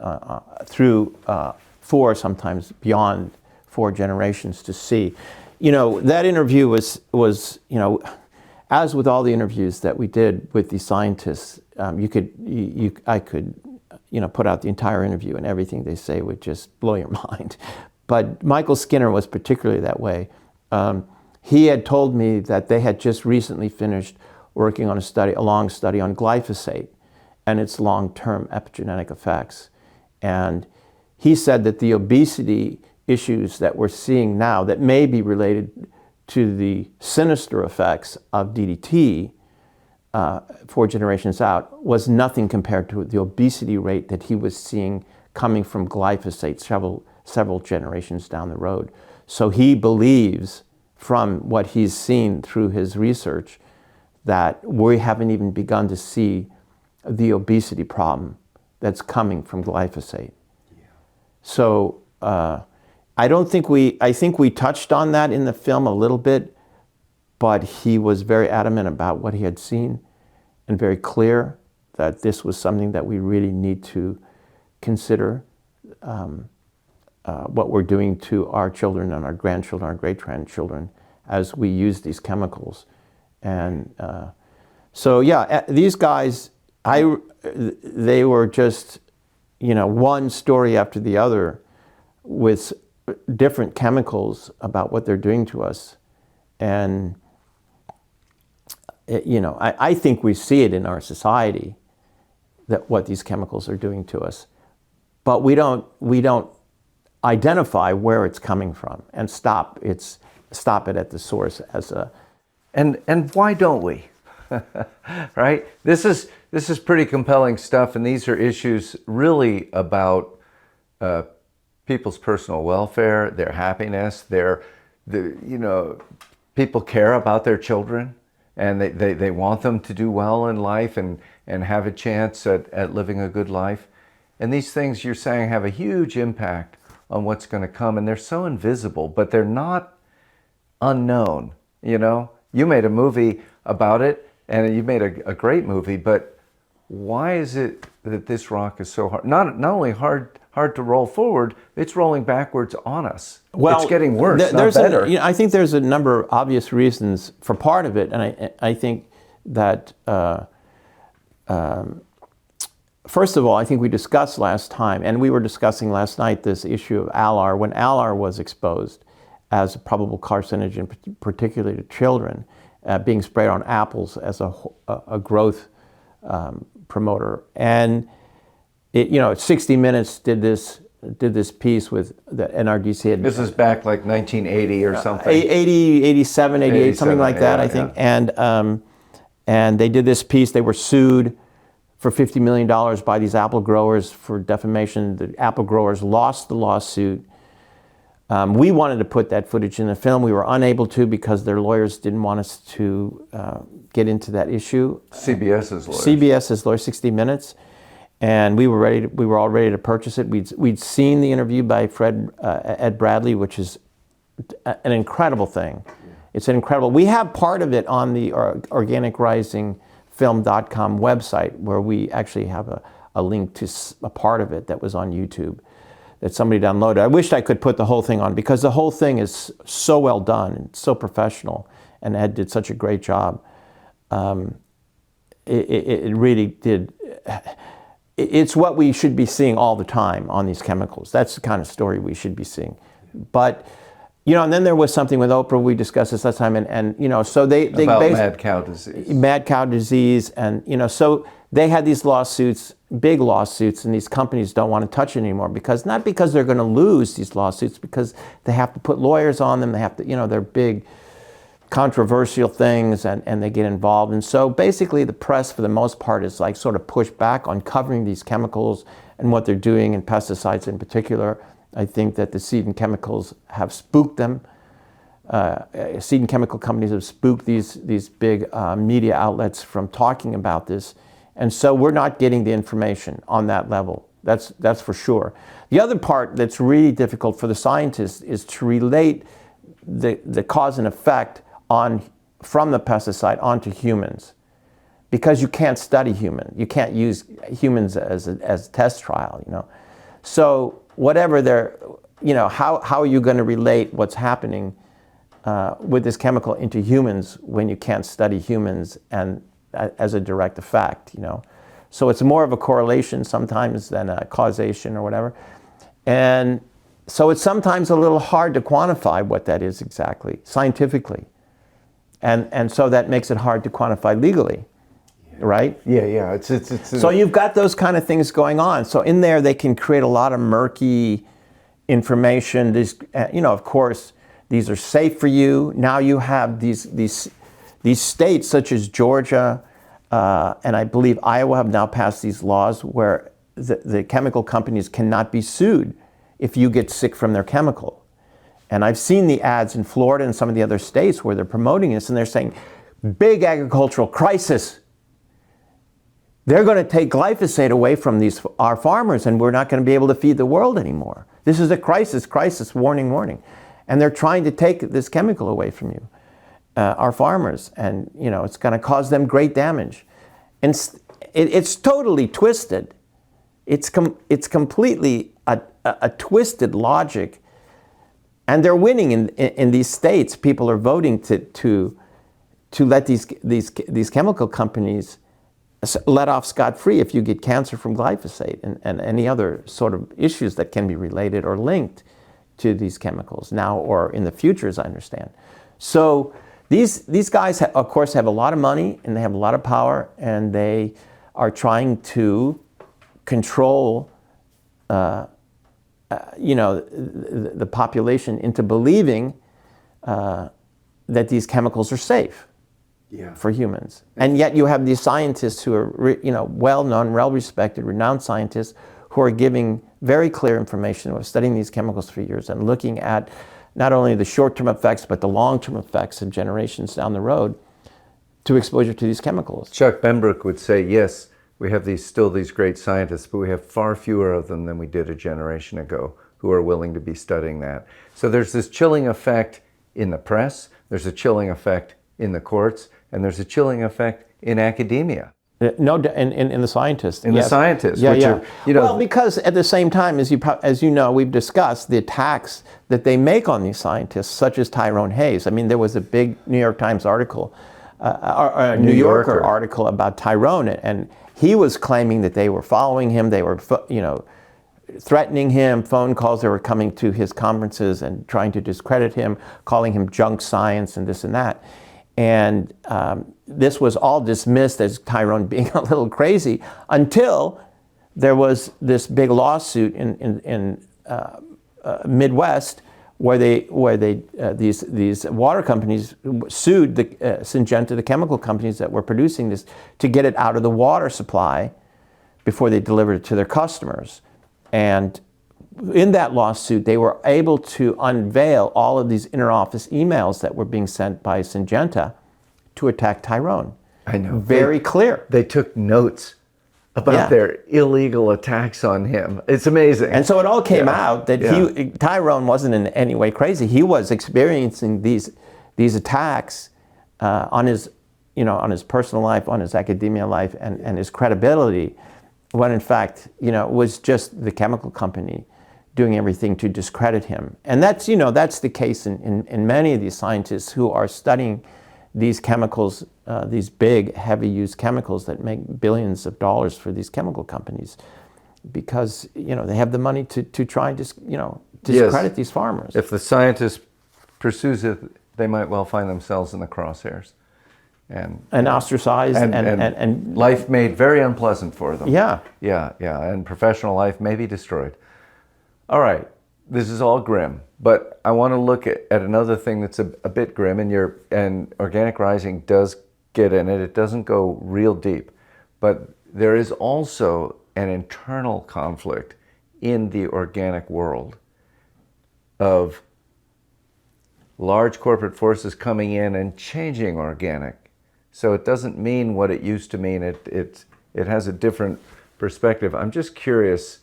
through 4, sometimes beyond 4 generations, to see. That interview was as with all the interviews that we did with these scientists, I could put out the entire interview, and everything they say would just blow your mind. But Michael Skinner was particularly that way. He had told me that they had just recently finished working on a long study on glyphosate and its long-term epigenetic effects. And he said that the obesity issues that we're seeing now that may be related to the sinister effects of DDT 4 generations out was nothing compared to the obesity rate that he was seeing coming from glyphosate several generations down the road. So he believes, from what he's seen through his research, that we haven't even begun to see the obesity problem that's coming from glyphosate. Yeah. So I think we touched on that in the film a little bit, but he was very adamant about what he had seen and very clear that this was something that we really need to consider, what we're doing to our children and our grandchildren, our great-grandchildren, as we use these chemicals. And so, yeah, these guys, they were just, one story after the other with different chemicals about what they're doing to us. And, I think we see it in our society, that what these chemicals are doing to us. But we don't identify where it's coming from and stop it at the source as a...
And why don't we? Right? This is pretty compelling stuff, and these are issues really about people's personal welfare, their happiness, people care about their children, and they want them to do well in life and have a chance at living a good life. And these things you're saying have a huge impact on what's going to come, and they're so invisible, but they're not unknown. You made a movie about it, and you made a great movie, but why is it that this rock is so hard? Not only hard to roll forward, it's rolling backwards on us. Well, it's getting worse, not better.
I think there's a number of obvious reasons for part of it, and I think that first of all, I think we discussed last time, and we were discussing last night, this issue of alar. When alar was exposed as a probable carcinogen, particularly to children, being sprayed on apples as a growth promoter. And it, 60 Minutes did this piece with the NRDC.
This is back like 1980 or something.
80, 87, 88, something like that, I think. Yeah. And they did this piece. They were sued for $50 million by these apple growers for defamation. The apple growers lost the lawsuit. We wanted to put that footage in the film. We were unable to because their lawyers didn't want us to get into that issue. CBS's lawyers, 60 Minutes. And we were all ready to purchase it. We'd seen the interview by Ed Bradley, which is an incredible thing. It's incredible. We have part of it on the organicrisingfilm.com website, where we actually have a link to a part of it that was on YouTube that somebody downloaded. I wished I could put the whole thing on, because the whole thing is so well done and so professional, and Ed did such a great job. It really did. It's what we should be seeing all the time on these chemicals. That's the kind of story we should be seeing. But, and then there was something with Oprah, we discussed this last time, and so they
about mad cow disease.
Mad cow disease, and, so they had these lawsuits, big lawsuits, and these companies don't want to touch it anymore, not because they're going to lose these lawsuits, because they have to put lawyers on them, they have to, they're big, controversial things, and they get involved. And so basically the press, for the most part, is like sort of pushed back on covering these chemicals and what they're doing, and pesticides in particular. I think that the seed and chemicals have spooked them. Seed and chemical companies have spooked these big media outlets from talking about this. And so we're not getting the information on that level. That's for sure. The other part that's really difficult for the scientists is to relate the cause and effect from the pesticide onto humans, because you can't study humans. You can't use humans as a test trial, So whatever how are you going to relate what's happening with this chemical into humans when you can't study humans and as a direct effect, So it's more of a correlation sometimes than a causation or whatever. And so it's sometimes a little hard to quantify what that is exactly, scientifically. And so that makes it hard to quantify legally, right?
Yeah. It's
so you've got those kind of things going on. So in there, they can create a lot of murky information. Of course, These are safe for you. Now you have these states such as Georgia and I believe Iowa have now passed these laws where the chemical companies cannot be sued if you get sick from their chemical. And I've seen the ads in Florida and some of the other states where they're promoting this, and they're saying, big agricultural crisis. They're going to take glyphosate away from our farmers, and we're not going to be able to feed the world anymore. This is a crisis, warning, warning. And they're trying to take this chemical away from you, our farmers, and it's going to cause them great damage. And it's totally twisted. It's completely a twisted logic, and they're winning in these states. People are voting to let these chemical companies let off scot-free if you get cancer from glyphosate and any other sort of issues that can be related or linked to these chemicals now or in the future, as I understand. So these guys, of course, have a lot of money and they have a lot of power, and they are trying to control the population into believing that these chemicals are safe. Yeah. For humans. And yet you have these scientists who are, well-known, well-respected, renowned scientists who are giving very clear information, who are studying these chemicals for years and looking at not only the short-term effects, but the long-term effects of generations down the road to exposure to these chemicals.
Chuck Benbrook would say, yes, we have still these great scientists, but we have far fewer of them than we did a generation ago who are willing to be studying that. So there's this chilling effect in the press, there's a chilling effect in the courts, and there's a chilling effect in academia.
No, in the scientists.
In
yes.
the scientists,
yeah,
which
yeah.
are,
Well, because at the same time, as you know, we've discussed the attacks that they make on these scientists, such as Tyrone Hayes. I mean, there was a big New York Times article, a New Yorker article about Tyrone, and he was claiming that they were following him, they were, threatening him, phone calls, they were coming to his conferences and trying to discredit him, calling him junk science and this and that. And this was all dismissed as Tyrone being a little crazy until there was this big lawsuit in Midwest where these water companies sued the Syngenta, the chemical companies that were producing this, to get it out of the water supply before they delivered it to their customers. And in that lawsuit, they were able to unveil all of these interoffice emails that were being sent by Syngenta to attack Tyrone.
I know.
Very clear.
They took notes about their illegal attacks on him. It's amazing.
And so it all came out that Tyrone wasn't in any way crazy. He was experiencing these attacks on his personal life, on his academia life, and his credibility, when in fact, it was just the chemical company doing everything to discredit him. And that's the case in many of these scientists who are studying these chemicals, these big, heavy-use chemicals that make billions of dollars for these chemical companies, because they have the money to try and discredit these farmers.
If the scientist pursues it, they might well find themselves in the crosshairs. And ostracized and life made very unpleasant for them. Yeah. And professional life may be destroyed. All right, this is all grim, but I want to look at another thing that's a bit grim, and Organic Rising does get in it. It doesn't go real deep, but there is also an internal conflict in the organic world of large corporate forces coming in and changing organic. So it doesn't mean what it used to mean. It has a different perspective. I'm just curious.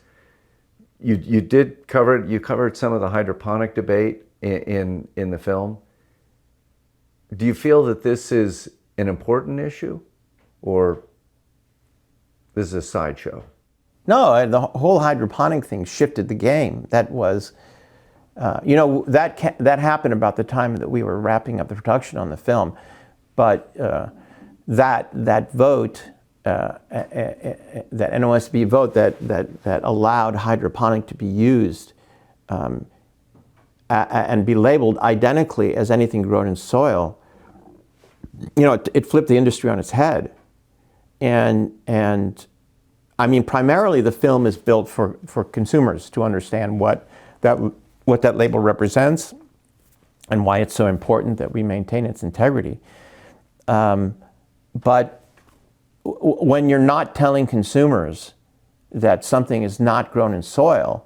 You did cover it. You covered some of the hydroponic debate in the film. Do you feel that this is an important issue, or this is a sideshow?
No, the whole hydroponic thing shifted the game. That was, that happened about the time that we were wrapping up the production on the film. But that vote, that NOSB vote that allowed hydroponic to be used and be labeled identically as anything grown in soil, it flipped the industry on its head. And I mean, primarily the film is built for consumers to understand what that label represents and why it's so important that we maintain its integrity. But when you're not telling consumers that something is not grown in soil,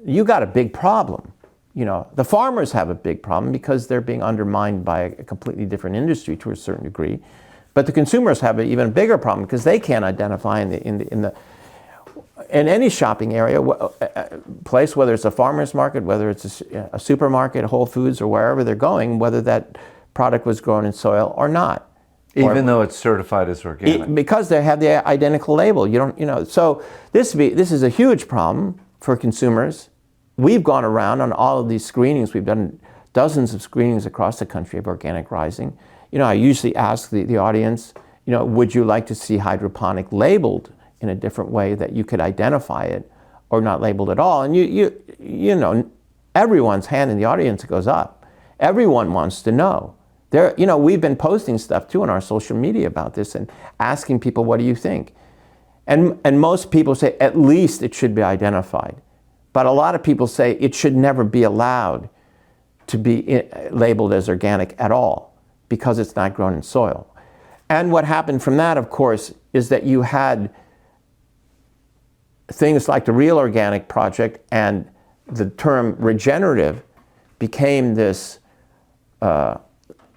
you got a big problem. You know, the farmers have a big problem because they're being undermined by a completely different industry to a certain degree. But the consumers have an even bigger problem because they can't identify in any shopping area, place, whether it's a farmer's market, whether it's a supermarket, Whole Foods, or wherever they're going, whether that product was grown in soil or not.
Even though it's certified as organic.
Because they have the identical label. You don't, you know, so this is a huge problem for consumers. We've gone around on all of these screenings. We've done dozens of screenings across the country of organic rising. You know, I usually ask the audience, you know, would you like to see hydroponic labeled in a different way that you could identify it, or not labeled at all? And you know, everyone's hand in the audience goes up. Everyone wants to know. You know, we've been posting stuff too on our social media about this and asking people, what do you think? And most people say at least it should be identified. But a lot of people say it should never be allowed to be labeled as organic at all because it's not grown in soil. And what happened from that, of course, is that you had things like the Real Organic Project, and the term regenerative became this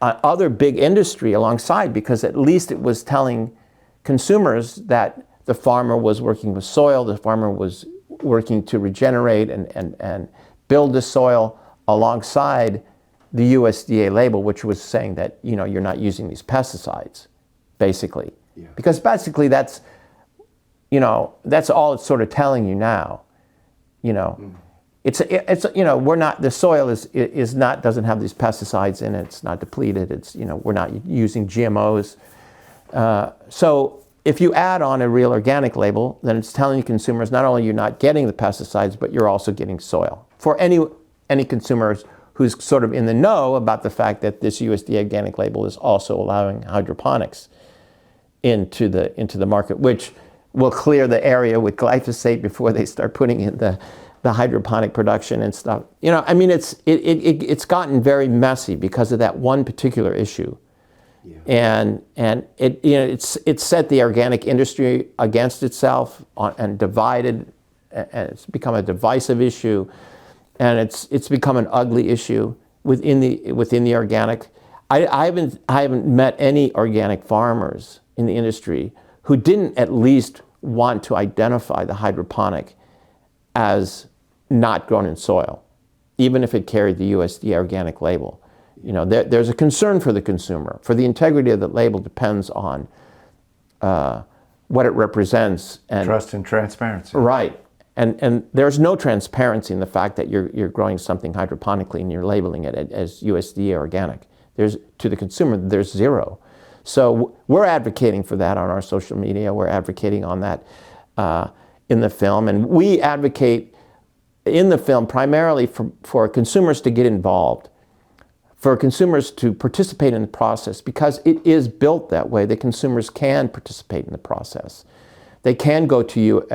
other big industry alongside, because at least it was telling consumers that the farmer was working with soil, the farmer was working to regenerate and build the soil alongside the USDA label, which was saying that, you know, you're not using these pesticides, basically. Yeah. Because basically that's, you know, that's all it's sort of telling you now. You know, it's you know, we're not, the soil is not, doesn't have these pesticides in it, it's not depleted, it's, you know, we're not using GMOs. So if you add on a Real Organic label, then it's telling consumers not only you're not getting the pesticides, but you're also getting soil. For any consumers who's sort of in the know about the fact that this USDA organic label is also allowing hydroponics into the market, which will clear the area with glyphosate before they start putting in the hydroponic production and stuff. You know, I mean, it's gotten very messy because of that one particular issue. Yeah. And it, you know, it's set the organic industry against itself and divided, and it's become a divisive issue, and it's become an ugly issue within the organic. I haven't met any organic farmers in the industry who didn't at least want to identify the hydroponic as not grown in soil, even if it carried the USDA organic label. You know, there's a concern for the consumer. For the integrity of the label depends on what it represents. And
trust and transparency.
Right. And there's no transparency in the fact that you're growing something hydroponically and you're labeling it as USDA organic. To the consumer, there's zero. So we're advocating for that on our social media. We're advocating on that in the film. And we advocate in the film primarily for consumers to get involved, for consumers to participate in the process, because it is built that way that consumers can participate in the process. They can go to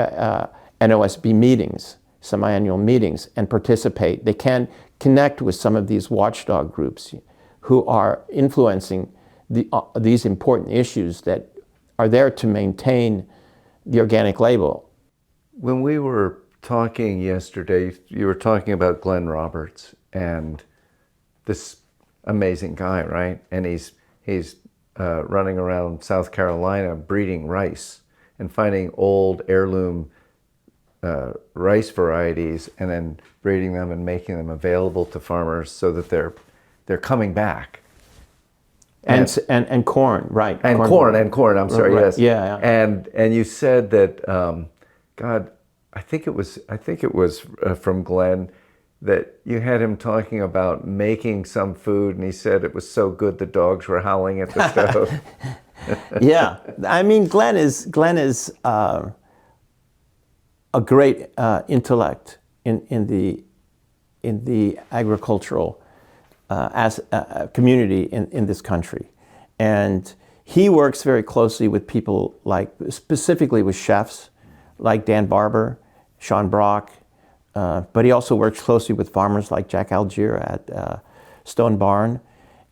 NOSB meetings, semi-annual meetings, and participate. They can connect with some of these watchdog groups who are influencing these important issues that are there to maintain the organic label.
When we were talking yesterday, you were talking about Glenn Roberts and this amazing guy, right? And he's running around South Carolina breeding rice and finding old heirloom rice varieties and then breeding them and making them available to farmers so that they're coming back.
And corn, right?
And corn. I'm sorry.
Right.
Yes.
Yeah.
And you said that, God, I think it was from Glenn, that you had him talking about making some food, and he said it was so good the dogs were howling at the stove.
Yeah, I mean, Glenn is a great intellect in the agricultural community in this country, and he works very closely with people specifically with chefs like Dan Barber, Sean Brock, but he also works closely with farmers like Jack Algier at Stone Barn.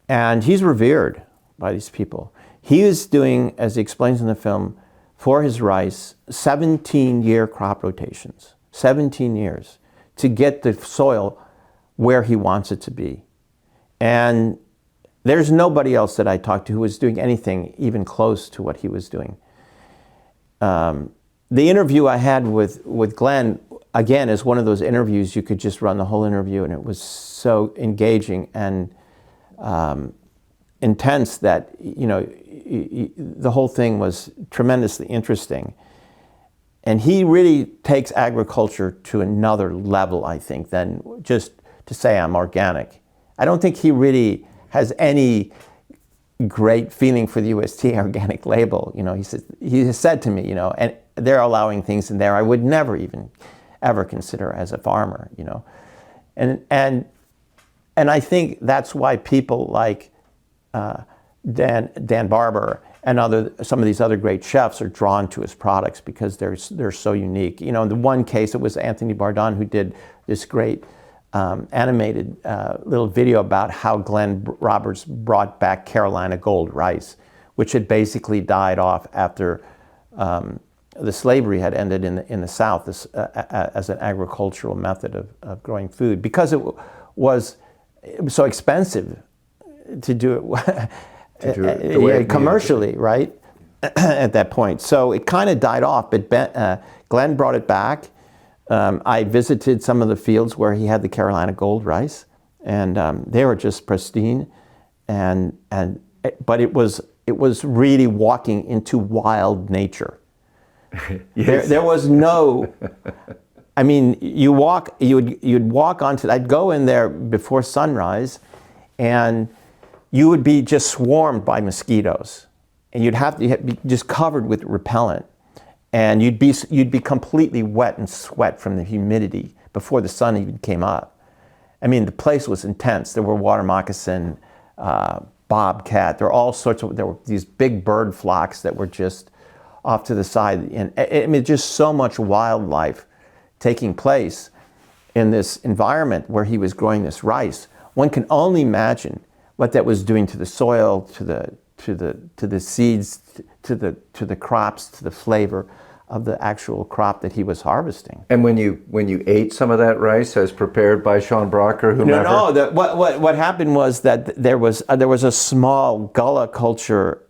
And he's revered by these people. He is doing, as he explains in the film, for his rice, 17-year crop rotations, 17 years, to get the soil where he wants it to be. And there's nobody else that I talked to who was doing anything even close to what he was doing. The interview I had with Glenn, again, is one of those interviews you could just run the whole interview, and it was so engaging and intense that, you know, the whole thing was tremendously interesting. And he really takes agriculture to another level, I think, than just to say I'm organic. I don't think he really has any great feeling for the USDA organic label. You know, he has said to me, you know, and they're allowing things in there I would never even ever consider as a farmer, you know. And I think that's why people like Dan Barber and some of these other great chefs are drawn to his products, because they're so unique. You know, in the one case, it was Anthony Bourdain who did this great animated little video about how Glenn Roberts brought back Carolina Gold rice, which had basically died off after the slavery had ended in the South as an agricultural method of growing food, because it was so expensive to do it, commercially, right? At that point. So it kind of died off, but Glenn brought it back. I visited some of the fields where he had the Carolina Gold rice, and they were just pristine. But it was really walking into wild nature. Yes. There was no, I mean, you'd walk onto, I'd go in there before sunrise, and you would be just swarmed by mosquitoes, and you'd be just covered with repellent, and you'd be completely wet and sweat from the humidity before the sun even came up. I mean, the place was intense. There were water moccasin, bobcat. There were these big bird flocks that were just off to the side, and I mean, just so much wildlife taking place in this environment where he was growing this rice. One can only imagine what that was doing to the soil, to the seeds, to the crops, to the flavor of the actual crop that he was harvesting.
And when you ate some of that rice as prepared by Sean Brock or whomever?
No. What happened was that there was a small Gullah culture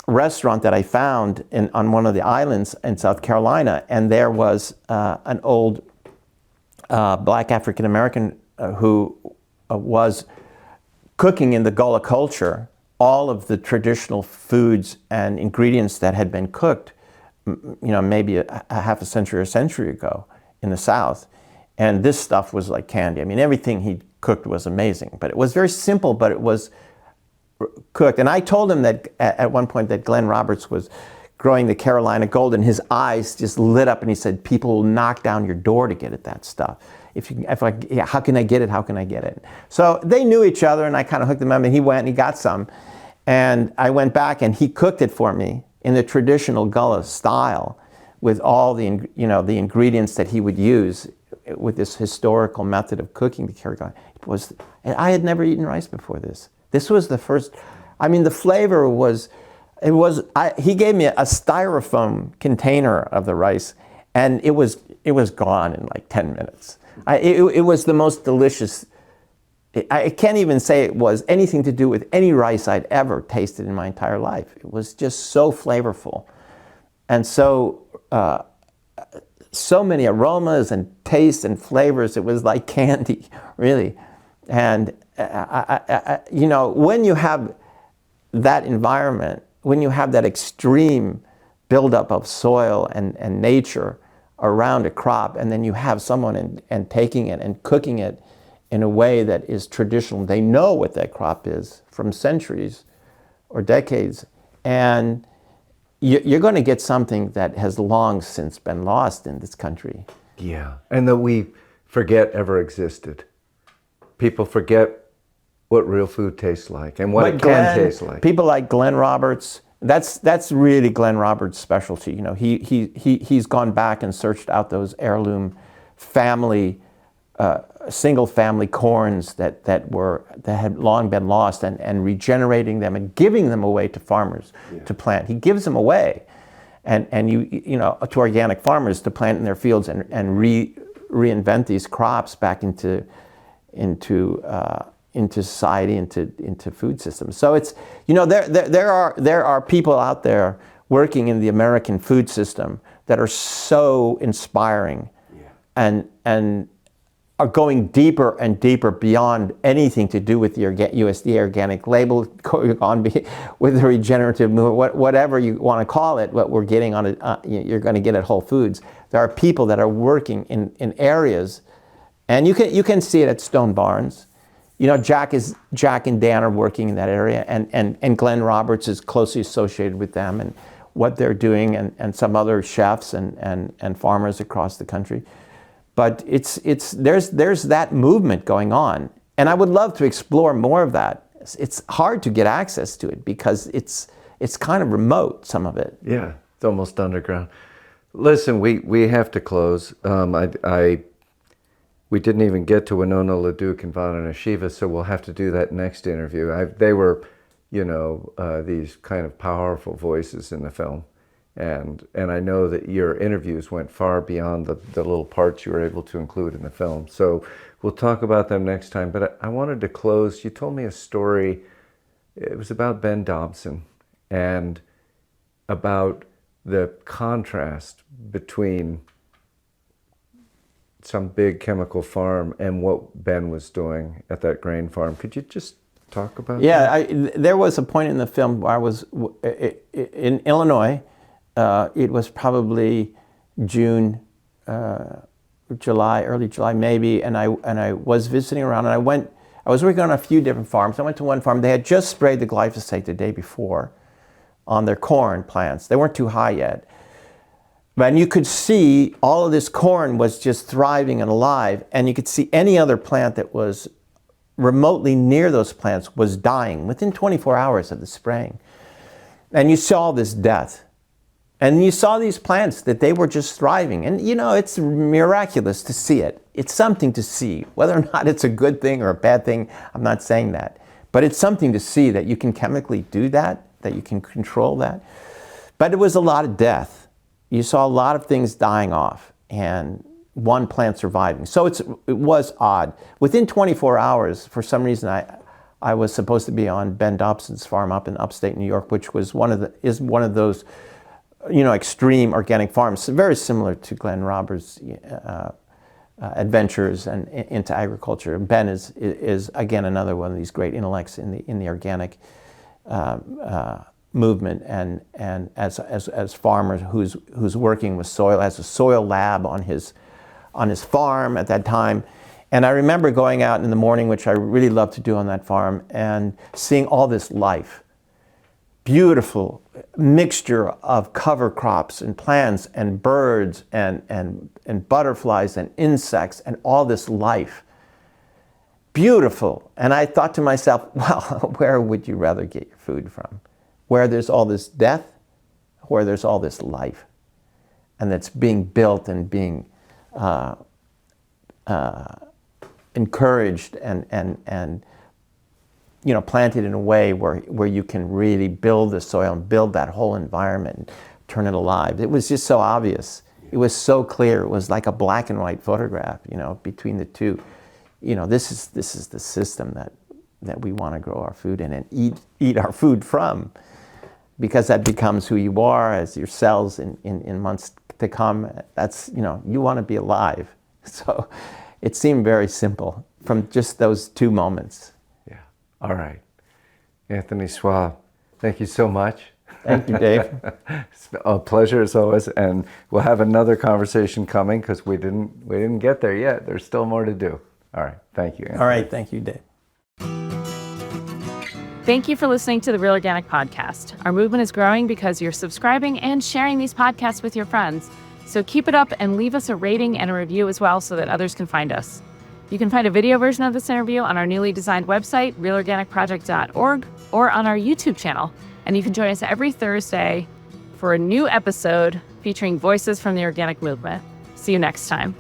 restaurant that I found on one of the islands in South Carolina, and there was an old black African American who was cooking in the Gullah culture all of the traditional foods and ingredients that had been cooked, you know, maybe a half a century or a century ago in the South. And this stuff was like candy. I mean, everything he cooked was amazing, but it was very simple, but it was cooked. And I told him that at one point that Glenn Roberts was growing the Carolina Gold, and his eyes just lit up, and he said, people will knock down your door to get at that stuff. How can I get it? How can I get it? So they knew each other, and I kind of hooked him up, and he went and he got some. And I went back, and he cooked it for me in the traditional Gullah style with all the ingredients that he would use with this historical method of cooking the Carolina. I had never eaten rice before this. This was the first, I mean, the flavor was, he gave me a styrofoam container of the rice, and it was gone in like 10 minutes. It was the most delicious. I can't even say it was anything to do with any rice I'd ever tasted in my entire life. It was just so flavorful, and so many aromas and tastes and flavors. It was like candy, really. And you know, when you have that environment, when you have that extreme buildup of soil and nature around a crop, and then you have someone and taking it and cooking it in a way that is traditional. They know what that crop is from centuries or decades, and you're going to get something that has long since been lost in this country.
Yeah, and that we forget ever existed. People forget what real food tastes like and what it can taste like.
People like Glenn Roberts, that's really Glenn Roberts' specialty. You know, he's gone back and searched out those heirloom family, single family corns that had long been lost, and regenerating them and giving them away to farmers to plant. He gives them away, and you know, to organic farmers to plant in their fields and reinvent these crops back into society, into food systems. So it's, you know, there are people out there working in the American food system that are so inspiring, and are going deeper and deeper beyond anything to do with the USDA organic label, going on with the regenerative movement, whatever you want to call it. What we're getting on it, you're going to get at Whole Foods. There are people that are working in areas, and you can see it at Stone Barns. You know, Jack and Dan are working in that area, and Glenn Roberts is closely associated with them and what they're doing, and some other chefs and farmers across the country. But there's that movement going on, and I would love to explore more of that. It's hard to get access to it because it's kind of remote, some of it.
Yeah, it's almost underground. Listen, we have to close. We didn't even get to Winona LaDuke and Vandana Shiva, so we'll have to do that next interview. They were, you know, these kind of powerful voices in the film. And I know that your interviews went far beyond the little parts you were able to include in the film. So we'll talk about them next time. But I wanted to close. You told me a story. It was about Ben Dobson and about the contrast between some big chemical farm and what Ben was doing at that grain farm. Could you just talk about that?
Yeah, there was a point in the film where I was in Illinois. It was probably June, July, early July maybe, and I was visiting around, and I was working on a few different farms. I went to one farm. They had just sprayed the glyphosate the day before on their corn plants. They weren't too high yet. And you could see all of this corn was just thriving and alive, and you could see any other plant that was remotely near those plants was dying within 24 hours of the spraying. And you saw this death. And you saw these plants that they were just thriving. And you know, it's miraculous to see it. It's something to see. Whether or not it's a good thing or a bad thing, I'm not saying that. But it's something to see that you can chemically do that you can control that. But it was a lot of death. You saw a lot of things dying off and one plant surviving. So it was odd. Within 24 hours, for some reason, I was supposed to be on Ben Dobson's farm up in upstate New York, which was one of those, you know, extreme organic farms, very similar to Glenn Roberts' adventures and into agriculture. Ben is again another one of these great intellects in the organic movement, and as farmers who's working with soil, as a soil lab on his farm at that time. And I remember going out in the morning, which I really loved to do on that farm, and seeing all this life. Beautiful mixture of cover crops and plants and birds and butterflies and insects and all this life. Beautiful. And I thought to myself, well, where would you rather get your food from? Where there's all this death, where there's all this life, and that's being built and being encouraged and you know, planted in a way where you can really build the soil and build that whole environment and turn it alive. It was just so obvious. It was so clear. It was like a black and white photograph, you know, between the two. You know, this is the system that we want to grow our food in and eat our food from, because that becomes who you are as your cells in months to come. That's, you know, you want to be alive. So it seemed very simple from just those two moments.
All right. Anthony Suau, thank you so much.
Thank you, Dave.
It's a pleasure as always, and we'll have another conversation coming because we didn't get there yet. There's still more to do. All right. Thank you, Anthony.
All right. Thank you, Dave.
Thank you for listening to the Real Organic Podcast. Our movement is growing because you're subscribing and sharing these podcasts with your friends. So keep it up and leave us a rating and a review as well so that others can find us. You can find a video version of this interview on our newly designed website, realorganicproject.org, or on our YouTube channel. And you can join us every Thursday for a new episode featuring voices from the organic movement. See you next time.